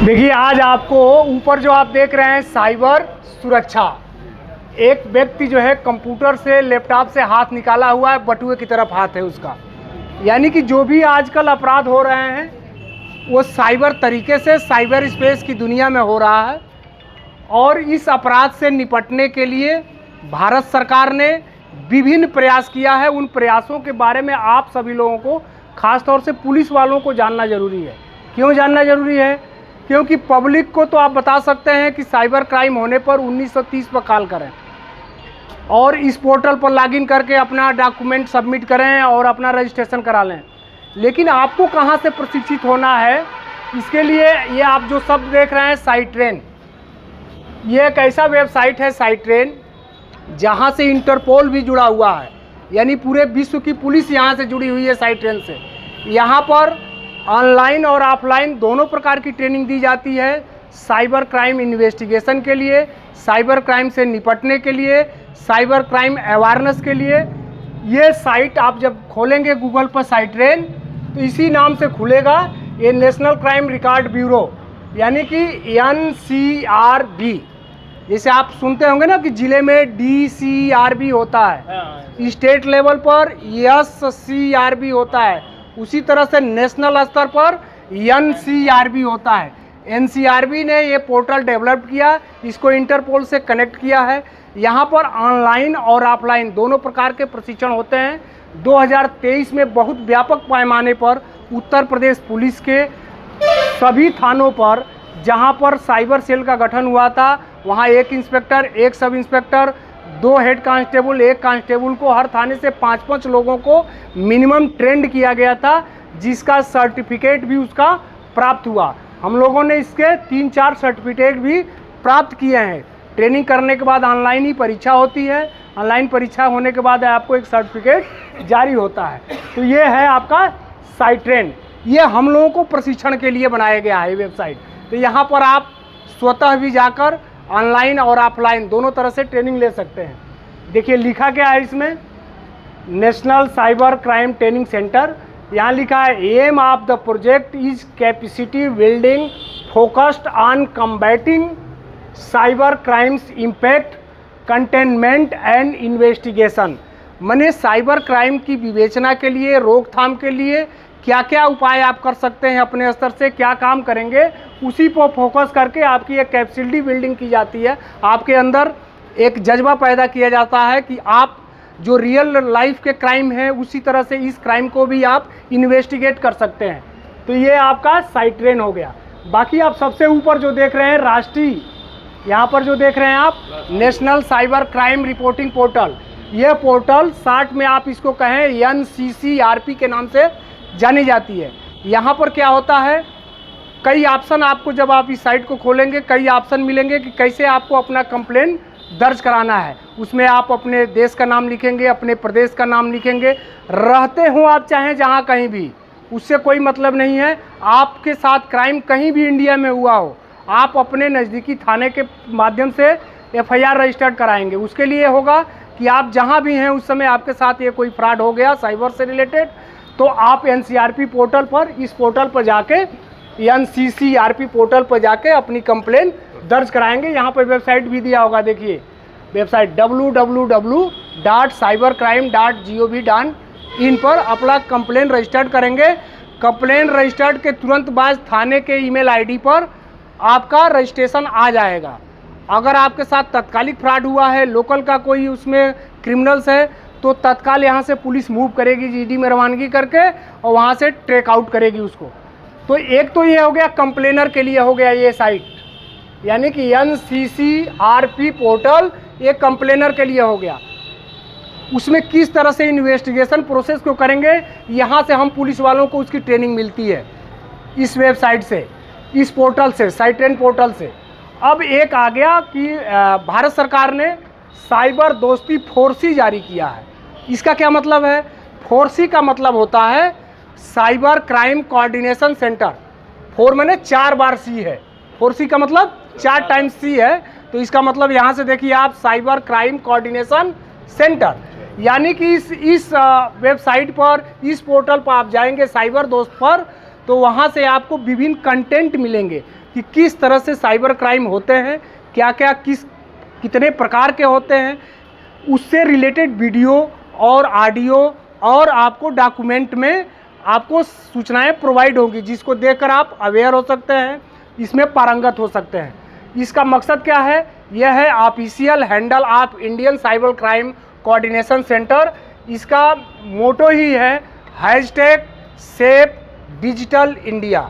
देखिए, आज आपको ऊपर जो आप देख रहे हैं साइबर सुरक्षा, एक व्यक्ति जो है कंप्यूटर से लैपटॉप से हाथ निकाला हुआ है, बटुए की तरफ हाथ है उसका। यानी कि जो भी आजकल अपराध हो रहे हैं वो साइबर तरीके से साइबर स्पेस की दुनिया में हो रहा है। और इस अपराध से निपटने के लिए भारत सरकार ने विभिन्न प्रयास किया है। उन प्रयासों के बारे में आप सभी लोगों को, खास तौर से पुलिस वालों को जानना ज़रूरी है। क्यों जानना ज़रूरी है? क्योंकि पब्लिक को तो आप बता सकते हैं कि साइबर क्राइम होने पर 1930 पर कॉल करें और इस पोर्टल पर लॉगिन करके अपना डॉक्यूमेंट सबमिट करें और अपना रजिस्ट्रेशन करा लें। लेकिन आपको कहां से प्रशिक्षित होना है, इसके लिए ये आप जो शब्द देख रहे हैं साइट्रेन, ये एक ऐसा वेबसाइट है साइट्रेन जहां से इंटरपोल भी जुड़ा हुआ है। यानी पूरे विश्व की पुलिस यहां से जुड़ी हुई है साइट्रेन से। यहाँ पर ऑनलाइन और ऑफलाइन दोनों प्रकार की ट्रेनिंग दी जाती है। साइबर क्राइम इन्वेस्टिगेशन के लिए, साइबर क्राइम से निपटने के लिए, साइबर क्राइम अवेयरनेस के लिए। ये साइट आप जब खोलेंगे गूगल पर साइट्रेन तो इसी नाम से खुलेगा। ये नेशनल क्राइम रिकॉर्ड ब्यूरो यानी कि NCRB, जैसे आप सुनते होंगे ना कि ज़िले में DCRB होता है, स्टेट लेवल पर SCRB होता है, उसी तरह से नेशनल स्तर पर NCRB होता है। NCRB ने ये पोर्टल डेवलप किया, इसको इंटरपोल से कनेक्ट किया है। यहाँ पर ऑनलाइन और ऑफलाइन दोनों प्रकार के प्रशिक्षण होते हैं। 2023 में बहुत व्यापक पैमाने पर उत्तर प्रदेश पुलिस के सभी थानों पर, जहाँ पर साइबर सेल का गठन हुआ था, वहाँ एक इंस्पेक्टर, एक sub inspector, 2 head constable, 1 constable को हर थाने से 5-5 लोगों को मिनिमम ट्रेंड किया गया था, जिसका सर्टिफिकेट भी उसका प्राप्त हुआ। हम लोगों ने इसके 3-4 सर्टिफिकेट भी प्राप्त किए हैं। ट्रेनिंग करने के बाद ऑनलाइन ही परीक्षा होती है। ऑनलाइन परीक्षा होने के बाद आपको एक सर्टिफिकेट जारी होता है। तो ये है आपका साइट्रेन। ये हम लोगों को प्रशिक्षण के लिए बनाया गया है वेबसाइट। तो यहाँ पर आप स्वतः भी जाकर ऑनलाइन और ऑफलाइन दोनों तरह से ट्रेनिंग ले सकते हैं। देखिए लिखा क्या है इसमें, national cyber crime training centre. यहाँ लिखा है aim of the project is capacity building focused on combating cyber crimes impact containment and investigation. माने साइबर क्राइम की विवेचना के लिए, रोकथाम के लिए क्या क्या उपाय आप कर सकते हैं, अपने स्तर से क्या काम करेंगे, उसी पर फोकस करके आपकी एक कैपेसिटी बिल्डिंग की जाती है। आपके अंदर एक जज्बा पैदा किया जाता है कि आप जो रियल लाइफ के क्राइम है उसी तरह से इस क्राइम को भी आप इन्वेस्टिगेट कर सकते हैं। तो ये आपका साइट्रेन हो गया। बाकी आप सबसे ऊपर जो देख रहे हैं राष्ट्रीय, यहाँ पर जो देख रहे हैं आप national cyber crime reporting portal, ये पोर्टल शॉर्ट में आप इसको कहें NCCRP के नाम से जानी जाती है। यहाँ पर क्या होता है, कई ऑप्शन आपको, जब आप इस साइट को खोलेंगे कई ऑप्शन मिलेंगे कि कैसे आपको अपना कंप्लेंट दर्ज कराना है। उसमें आप अपने देश का नाम लिखेंगे, अपने प्रदेश का नाम लिखेंगे, रहते हो आप चाहे जहाँ कहीं भी, उससे कोई मतलब नहीं है। आपके साथ क्राइम कहीं भी इंडिया में हुआ हो, आप अपने नज़दीकी थाने के माध्यम से FIR रजिस्टर्ड कराएंगे। उसके लिए होगा कि आप जहाँ भी हैं उस समय आपके साथ ये कोई फ्रॉड हो गया साइबर से रिलेटेड, तो आप NCRP पोर्टल पर, इस पोर्टल पर जाके, NCCRP पोर्टल पर जाके अपनी कंप्लेंट दर्ज कराएंगे। यहाँ पर वेबसाइट भी दिया होगा, देखिए वेबसाइट www.cybercrime.gov.in पर अपना कंप्लेंट रजिस्टर्ड करेंगे। कंप्लेंट रजिस्टर्ड के तुरंत बाद थाने के ईमेल ID पर आपका रजिस्ट्रेशन आ जाएगा। अगर आपके साथ तत्कालिक फ्रॉड हुआ है, लोकल का कोई उसमें क्रिमिनल्स है, तो तत्काल यहाँ से पुलिस मूव करेगी GD में रवानगी करके और वहाँ से ट्रैक आउट करेगी उसको। तो एक तो ये हो गया कंप्लेनर के लिए हो गया ये साइट, यानी कि NCCRP पोर्टल एक कंप्लेनर के लिए हो गया। उसमें किस तरह से इन्वेस्टिगेशन प्रोसेस को करेंगे, यहाँ से हम पुलिस वालों को उसकी ट्रेनिंग मिलती है इस वेबसाइट से, इस पोर्टल से, साइट्रेन पोर्टल से। अब एक आ गया कि भारत सरकार ने साइबर दोस्ती 4C जारी किया है। इसका क्या मतलब है? 4C का मतलब होता है साइबर क्राइम कोऑर्डिनेशन सेंटर। 4 माने 4 बार C है, 4C का मतलब 4 टाइम्स C है। तो इसका मतलब यहाँ से देखिए आप, साइबर क्राइम कोऑर्डिनेशन सेंटर, यानी कि इस वेबसाइट पर, इस पोर्टल पर आप जाएंगे साइबर दोस्त पर, तो तो वहाँ से आपको विभिन्न कंटेंट मिलेंगे कि किस तरह से साइबर क्राइम होते हैं, क्या क्या कितने प्रकार के होते हैं, उससे रिलेटेड वीडियो और ऑडियो और आपको डॉक्यूमेंट में आपको सूचनाएं प्रोवाइड होंगी, जिसको देखकर आप अवेयर हो सकते हैं, इसमें पारंगत हो सकते हैं। इसका मकसद क्या है? यह है official handle of Indian cyber crime coordination centre. इसका मोटो ही है hashtag safe digital India,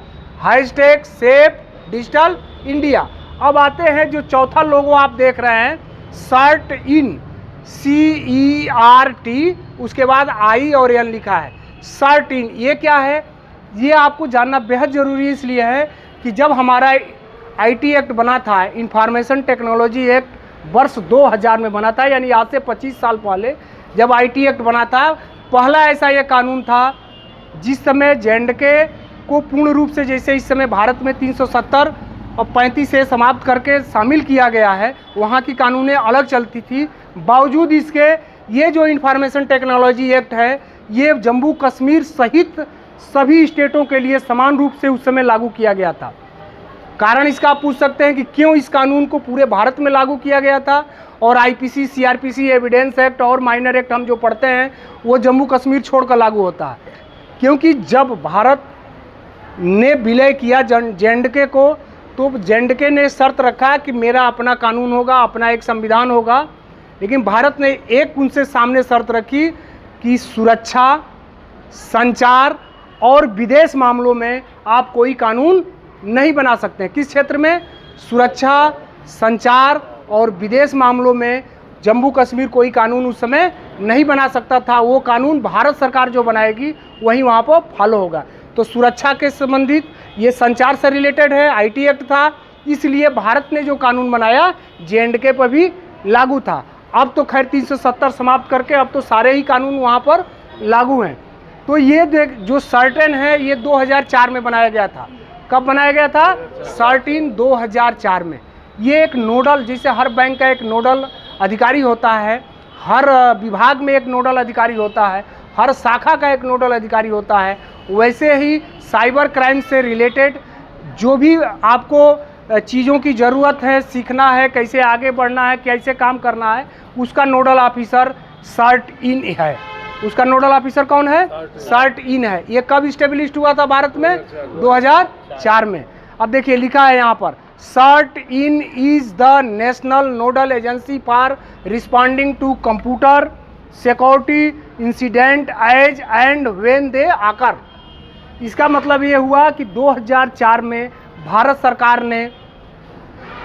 hashtag safe digital India. अब आते हैं जो चौथा लोगो आप देख रहे हैं, सर्ट इन, CERT, उसके बाद I और N लिखा है, सर्ट इन। ये क्या है? ये आपको जानना बेहद ज़रूरी इसलिए है कि जब हमारा IT एक्ट बना था, इंफॉर्मेशन टेक्नोलॉजी एक्ट वर्ष 2000 में बना था, यानी आज से 25 साल पहले जब IT एक्ट बना था, पहला ऐसा ये कानून था जिस समय J&K को पूर्ण रूप से, जैसे इस समय भारत में 370 और 35 से समाप्त करके शामिल किया गया है, वहाँ की कानूनें अलग चलती थी। बावजूद इसके ये जो इंफॉर्मेशन टेक्नोलॉजी एक्ट है, ये जम्मू कश्मीर सहित सभी स्टेटों के लिए समान रूप से उस समय लागू किया गया था। कारण इसका आप पूछ सकते हैं कि क्यों इस कानून को पूरे भारत में लागू किया गया था और IPC, CRPC, एविडेंस एक्ट और माइनर एक्ट हम जो पढ़ते हैं वो जम्मू कश्मीर छोड़कर लागू होता है। क्योंकि जब भारत ने विलय किया J&K को, तो J&K ने शर्त रखा कि मेरा अपना कानून होगा, अपना एक संविधान होगा, लेकिन भारत ने एक उनसे सामने शर्त रखी कि सुरक्षा, संचार और विदेश मामलों में आप कोई कानून नहीं बना सकते हैं। किस क्षेत्र में? सुरक्षा, संचार और विदेश मामलों में जम्मू कश्मीर कोई कानून उस समय नहीं बना सकता था। वो कानून भारत सरकार जो बनाएगी वही वहाँ पर फॉलो होगा। तो सुरक्षा के संबंधित, ये संचार से रिलेटेड है, IT एक्ट था, इसलिए भारत ने जो कानून बनाया J&K पर भी लागू था। अब तो खैर 370 समाप्त करके अब तो सारे ही कानून वहाँ पर लागू हैं। तो ये जो सर्टेन है, ये 2004 में बनाया गया था। कब बनाया गया था? सर्टेन 2004 में। ये एक नोडल, जैसे हर बैंक का एक नोडल अधिकारी होता है, हर विभाग में एक नोडल अधिकारी होता है, हर शाखा का एक नोडल अधिकारी होता है, वैसे ही साइबर क्राइम से रिलेटेड जो भी आपको चीज़ों की ज़रूरत है, सीखना है, कैसे आगे बढ़ना है, कैसे काम करना है, उसका नोडल ऑफिसर सर्ट इन है। उसका नोडल ऑफिसर कौन है? सर्ट इन है। ये कब इस्टेब्लिश हुआ था भारत में? 2004 में। अब देखिए लिखा है यहाँ पर, CERT In is the national nodal agency for responding to computer security incident as and when they occur. इसका मतलब ये हुआ कि 2004 में भारत सरकार ने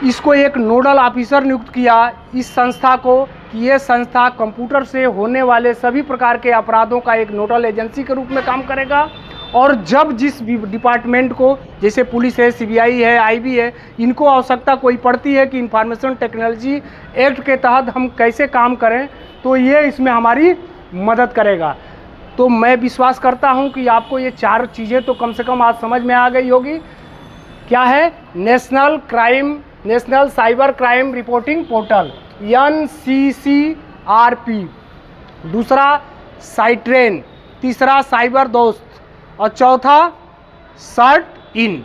इसको एक नोडल ऑफिसर नियुक्त किया, इस संस्था को, कि ये संस्था कंप्यूटर से होने वाले सभी प्रकार के अपराधों का एक नोडल एजेंसी के रूप में काम करेगा। और जब जिस डिपार्टमेंट को, जैसे पुलिस है, CBI है, IB है, इनको आवश्यकता कोई पड़ती है कि इंफॉर्मेशन टेक्नोलॉजी एक्ट के तहत हम कैसे काम करें, तो ये इसमें हमारी मदद करेगा। तो मैं विश्वास करता हूं कि आपको ये 4 चीज़ें तो कम से कम आज समझ में आ गई होगी। क्या है? National cyber crime reporting portal, NCCRP, दूसरा साइट्रेन, तीसरा साइबर दोस्त और चौथा सर्ट इन।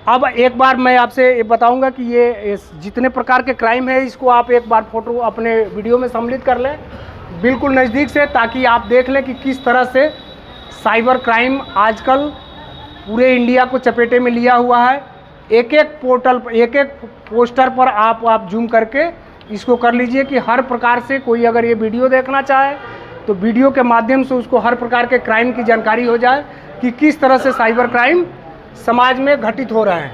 अब एक बार मैं आपसे ये बताऊंगा कि ये जितने प्रकार के क्राइम है, इसको आप एक बार फोटो अपने वीडियो में सम्मिलित कर लें बिल्कुल नज़दीक से, ताकि आप देख लें कि किस तरह से साइबर क्राइम आजकल पूरे इंडिया को चपेटे में लिया हुआ है। एक एक पोर्टल, एक एक पोस्टर पर आप जूम करके इसको कर लीजिए कि हर प्रकार से कोई अगर ये वीडियो देखना चाहे तो वीडियो के माध्यम से उसको हर प्रकार के क्राइम की जानकारी हो जाए कि किस तरह से साइबर क्राइम समाज में घटित हो रहे हैं।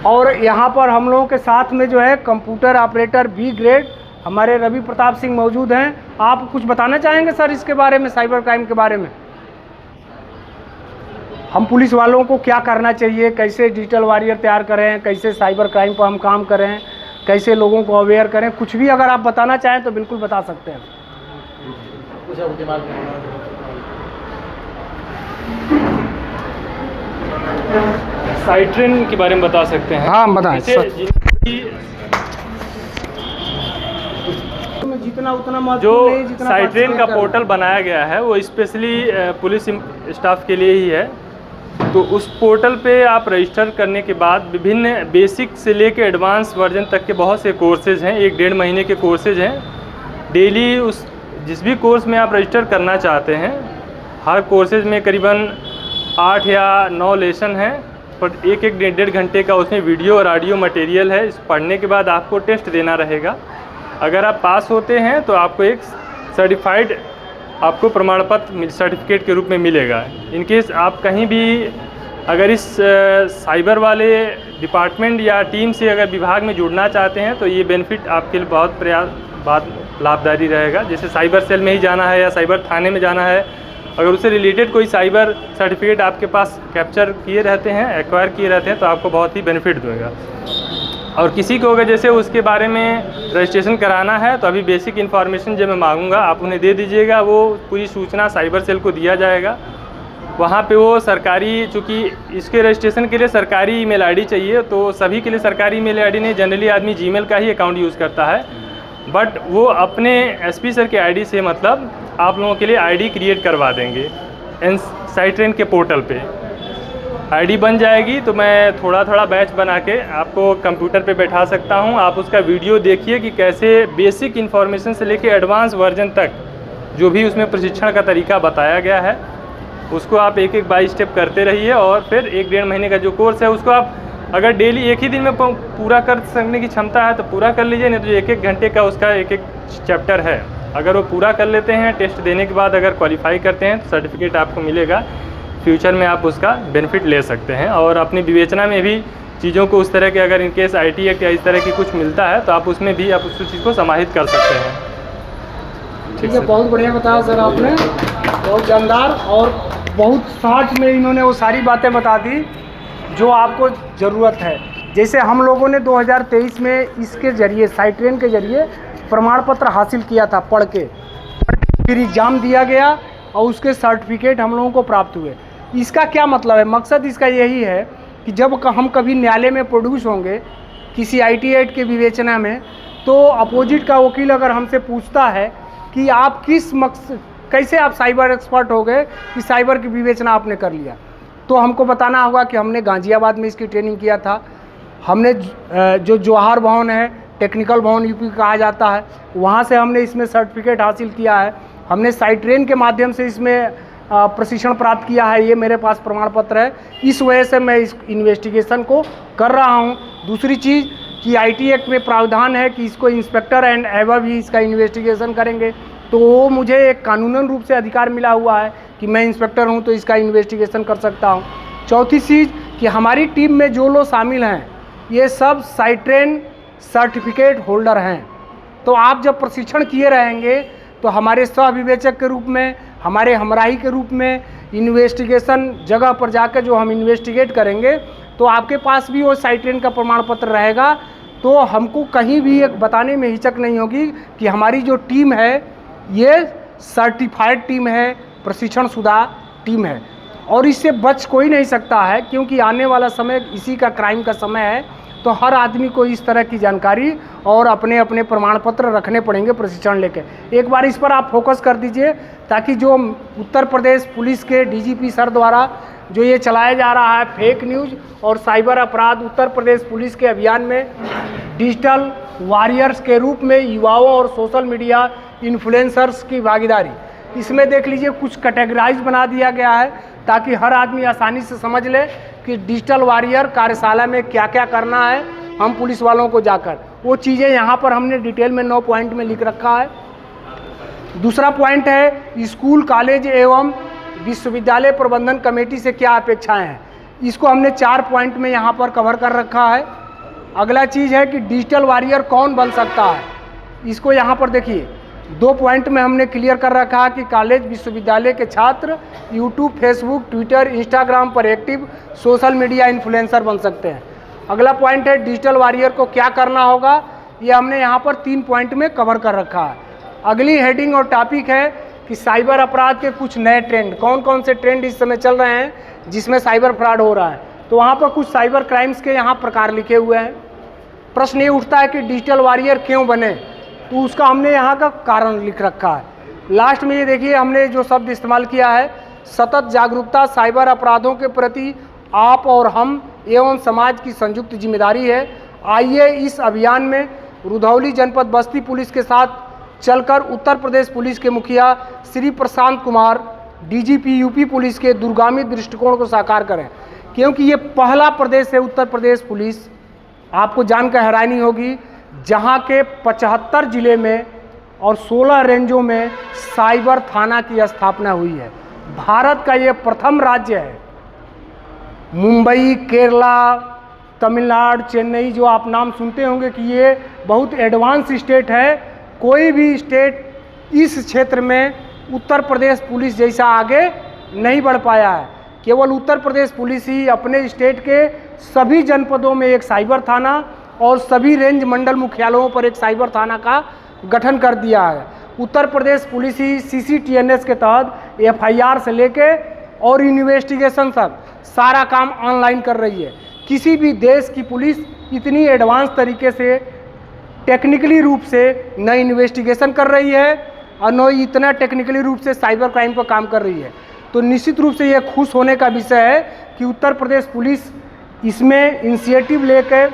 और यहाँ पर हम लोगों के साथ में जो है कंप्यूटर ऑपरेटर B ग्रेड हमारे रवि प्रताप सिंह मौजूद हैं। आप कुछ बताना चाहेंगे सर इसके बारे में, साइबर क्राइम के बारे में? हम पुलिस वालों को क्या करना चाहिए, कैसे डिजिटल वॉरियर तैयार करें, कैसे साइबर क्राइम पर हम काम करें, कैसे लोगों को अवेयर करें, कुछ भी अगर आप बताना चाहें तो बिल्कुल बता सकते हैं। साइट्रेन के बारे में बता सकते हैं? हाँ बताएं। जो साइट्रेन का पोर्टल बनाया गया है वो स्पेशली पुलिस स्टाफ के लिए ही है। तो उस पोर्टल पे आप रजिस्टर करने के बाद विभिन्न बेसिक से लेके एडवांस वर्जन तक के बहुत से कोर्सेज़ हैं, 1-1.5 महीने के कोर्सेज़ हैं। डेली उस जिस भी कोर्स में आप रजिस्टर करना चाहते हैं, हर कोर्सेज़ में करीबन 8 या 9 लेसन हैं, पर 1-1 1.5 घंटे का उसमें वीडियो और ऑडियो मटेरियल है। इस पढ़ने के बाद आपको टेस्ट देना रहेगा। अगर आप पास होते हैं तो आपको एक सर्टिफाइड आपको प्रमाण पत्र सर्टिफिकेट के रूप में मिलेगा। इन केस आप कहीं भी अगर इस साइबर वाले डिपार्टमेंट या टीम से अगर विभाग में जुड़ना चाहते हैं तो ये बेनिफिट आपके लिए बहुत लाभदायी रहेगा। जैसे साइबर सेल में ही जाना है या साइबर थाने में जाना है, अगर उससे रिलेटेड कोई साइबर सर्टिफिकेट आपके पास कैप्चर किए रहते हैं, एक्वायर किए रहते हैं, तो आपको बहुत ही बेनिफिट देगा। और किसी को अगर जैसे उसके बारे में रजिस्ट्रेशन कराना है तो अभी बेसिक इन्फॉर्मेशन जब मैं मांगूंगा आप उन्हें दे दीजिएगा, वो पूरी सूचना साइबर सेल को दिया जाएगा। वहाँ पे वो सरकारी, चूँकि इसके रजिस्ट्रेशन के लिए सरकारी ईमेल आईडी चाहिए, तो सभी के लिए सरकारी ईमेल आईडी नहीं, जनरली आदमी जीमेल का ही अकाउंट यूज़ करता है। बट वो अपने एसपी सर के आईडी से मतलब आप लोगों के लिए आईडी क्रिएट करवा देंगे साइट्रेन के पोर्टल पे। आईडी बन जाएगी तो मैं थोड़ा थोड़ा बैच बना के आपको कंप्यूटर पे बैठा सकता हूँ। आप उसका वीडियो देखिए कि कैसे बेसिक इन्फॉर्मेशन से लेके एडवांस वर्जन तक जो भी उसमें प्रशिक्षण का तरीका बताया गया है उसको आप एक एक बाई स्टेप करते रहिए। और फिर 1-1.5 महीने का जो कोर्स है उसको आप अगर डेली एक ही दिन में पूरा कर सकने की क्षमता है तो पूरा कर लीजिए, नहीं तो 1-1 घंटे का उसका एक चैप्टर है। अगर वो पूरा कर लेते हैं, टेस्ट देने के बाद अगर क्वालिफाई करते हैं तो सर्टिफिकेट आपको मिलेगा। फ्यूचर में आप उसका बेनिफिट ले सकते हैं। और अपनी विवेचना में भी चीज़ों को उस तरह के अगर इनकेस IT एक्ट या इस तरह की कुछ मिलता है तो आप उसमें भी आप उस चीज़ को समाहित कर सकते हैं। ठीक है, बहुत बढ़िया बताया सर आपने, बहुत जानदार और बहुत शॉर्ट में इन्होंने वो सारी बातें बता दी जो आपको ज़रूरत है। जैसे हम लोगों ने 2023 में इसके ज़रिए साइट्रेन के ज़रिए प्रमाण पत्र हासिल किया था, पढ़ के फिर एग्ज़ाम दिया गया और उसके सर्टिफिकेट हम लोगों को प्राप्त हुए। इसका क्या मतलब है? मकसद इसका यही है कि जब हम कभी न्यायालय में प्रोड्यूस होंगे किसी IT एक्ट के विवेचना में, तो अपोजिट का वकील अगर हमसे पूछता है कि आप किस मकसद, कैसे आप साइबर एक्सपर्ट हो गए कि साइबर की विवेचना आपने कर लिया, तो हमको बताना होगा कि हमने गाज़ियाबाद में इसकी ट्रेनिंग किया था, हमने जो जवाहर भवन है, टेक्निकल भवन यूपी कहा जाता है, वहाँ से हमने इसमें सर्टिफिकेट हासिल किया है, हमने साइट्रेन के माध्यम से इसमें प्रशिक्षण प्राप्त किया है, ये मेरे पास प्रमाण पत्र है। इस वजह से मैं इस इन्वेस्टिगेशन को कर रहा हूँ। दूसरी चीज़ कि IT एक्ट में प्रावधान है कि इसको इंस्पेक्टर एंड एबव ही इसका इन्वेस्टिगेशन करेंगे, तो वो मुझे एक कानूनन रूप से अधिकार मिला हुआ है कि मैं इंस्पेक्टर हूँ तो इसका इन्वेस्टिगेशन कर सकता हूँ। चौथी चीज़ कि हमारी टीम में जो लोग शामिल हैं ये सब साइट्रेन सर्टिफिकेट होल्डर हैं। तो आप जब प्रशिक्षण किए रहेंगे तो हमारे सह विवेचक के रूप में, हमारे हमराही के रूप में इन्वेस्टिगेशन जगह पर जाकर जो हम इन्वेस्टिगेट करेंगे तो आपके पास भी वो साइट्रेन का प्रमाण पत्र रहेगा। तो हमको कहीं भी एक बताने में हिचक नहीं होगी कि हमारी जो टीम है ये सर्टिफाइड टीम है, प्रशिक्षण शुदा टीम है। और इससे बच कोई नहीं सकता है, क्योंकि आने वाला समय इसी का क्राइम का समय है। तो हर आदमी को इस तरह की जानकारी और अपने अपने प्रमाण पत्र रखने पड़ेंगे प्रशिक्षण लेके। एक बार इस पर आप फोकस कर दीजिए ताकि जो उत्तर प्रदेश पुलिस के DGP सर द्वारा जो ये चलाया जा रहा है फेक न्यूज़ और साइबर अपराध उत्तर प्रदेश पुलिस के अभियान में डिजिटल वॉरियर्स के रूप में युवाओं और सोशल मीडिया इन्फ्लुएंसर्स की भागीदारी, इसमें देख लीजिए कुछ कैटेगराइज बना दिया गया है ताकि हर आदमी आसानी से समझ ले कि डिजिटल वॉरियर कार्यशाला में क्या क्या करना है। हम पुलिस वालों को जाकर वो चीज़ें यहाँ पर हमने डिटेल में 9 पॉइंट में लिख रखा है। दूसरा पॉइंट है स्कूल, कॉलेज एवं विश्वविद्यालय प्रबंधन कमेटी से क्या अपेक्षाएं हैं, इसको हमने 4 पॉइंट में यहाँ पर कवर कर रखा है। अगला चीज़ है कि डिजिटल वॉरियर कौन बन सकता है, इसको यहाँ पर देखिए 2 पॉइंट में हमने क्लियर कर रखा है कि कॉलेज विश्वविद्यालय के छात्र यूट्यूब, फेसबुक, ट्विटर, इंस्टाग्राम पर एक्टिव सोशल मीडिया इन्फ्लुएंसर बन सकते हैं। अगला पॉइंट है डिजिटल वॉरियर को क्या करना होगा, ये हमने यहाँ पर 3 पॉइंट में कवर कर रखा है। अगली हेडिंग और टॉपिक है कि साइबर अपराध के कुछ नए ट्रेंड, कौन कौन से ट्रेंड इस समय चल रहे हैं जिसमें साइबर फ्रॉड हो रहा है। तो वहाँ पर कुछ साइबर क्राइम्स के यहाँ प्रकार लिखे हुए हैं। प्रश्न ये उठता है कि डिजिटल वॉरियर क्यों बने, तो उसका हमने यहाँ का कारण लिख रखा है। लास्ट में ये देखिए हमने जो शब्द इस्तेमाल किया है सतत जागरूकता साइबर अपराधों के प्रति आप और हम एवं समाज की संयुक्त जिम्मेदारी है। आइए इस अभियान में रुधौली जनपद बस्ती पुलिस के साथ चलकर उत्तर प्रदेश पुलिस के मुखिया Shri Prashant Kumar, DGP UP police के दूरगामी दृष्टिकोण को साकार करें, क्योंकि ये पहला प्रदेश है उत्तर प्रदेश पुलिस, आपको जानकर हैरानी होगी, जहां के 75 जिले में और 16 रेंजों में साइबर थाना की स्थापना हुई है। भारत का ये प्रथम राज्य है। मुंबई, केरला, तमिलनाडु, चेन्नई जो आप नाम सुनते होंगे कि ये बहुत एडवांस स्टेट है, कोई भी स्टेट इस क्षेत्र में उत्तर प्रदेश पुलिस जैसा आगे नहीं बढ़ पाया है। केवल उत्तर प्रदेश पुलिस ही अपने स्टेट के सभी जनपदों में एक साइबर थाना और सभी रेंज मंडल मुख्यालयों पर एक साइबर थाना का गठन कर दिया है। उत्तर प्रदेश पुलिस ही CCTNS के तहत FIR से लेके और इन्वेस्टिगेशन तक सारा काम ऑनलाइन कर रही है। किसी भी देश की पुलिस इतनी एडवांस तरीके से टेक्निकली रूप से न इन्वेस्टिगेशन कर रही है और न इतना टेक्निकली रूप से साइबर क्राइम पर काम कर रही है। तो निश्चित रूप से यह खुश होने का विषय है कि उत्तर प्रदेश पुलिस इसमें इनिशिएटिव लेकर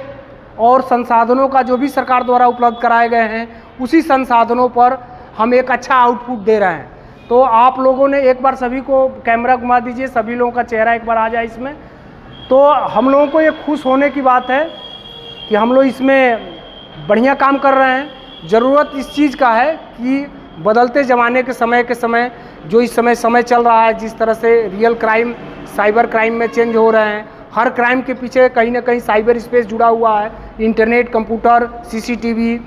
और संसाधनों का जो भी सरकार द्वारा उपलब्ध कराए गए हैं उसी संसाधनों पर हम एक अच्छा आउटपुट दे रहे हैं। तो आप लोगों ने एक बार सभी को कैमरा घुमा दीजिए, सभी लोगों का चेहरा एक बार आ जाए इसमें। तो हम लोगों को ये खुश होने की बात है कि हम लोग इसमें बढ़िया काम कर रहे हैं। ज़रूरत इस चीज़ का है कि बदलते ज़माने के समय जो इस समय चल रहा है, जिस तरह से रियल क्राइम साइबर क्राइम में चेंज हो रहे हैं, हर क्राइम के पीछे कहीं ना कहीं साइबर स्पेस जुड़ा हुआ है। इंटरनेट, कंप्यूटर, CCTV,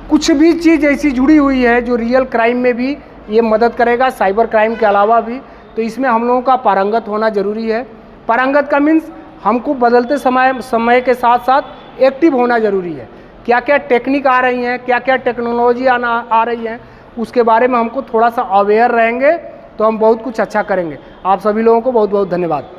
कुछ भी चीज़ ऐसी जुड़ी हुई है जो रियल क्राइम में भी ये मदद करेगा, साइबर क्राइम के अलावा भी। तो इसमें हम लोगों का पारंगत होना ज़रूरी है। पारंगत का मीन्स हमको बदलते समय के साथ साथ एक्टिव होना ज़रूरी है। क्या क्या टेक्निक आ रही हैं, क्या क्या टेक्नोलॉजी आ रही है, उसके बारे में हमको थोड़ा सा अवेयर रहेंगे तो हम बहुत कुछ अच्छा करेंगे। आप सभी लोगों को बहुत बहुत धन्यवाद।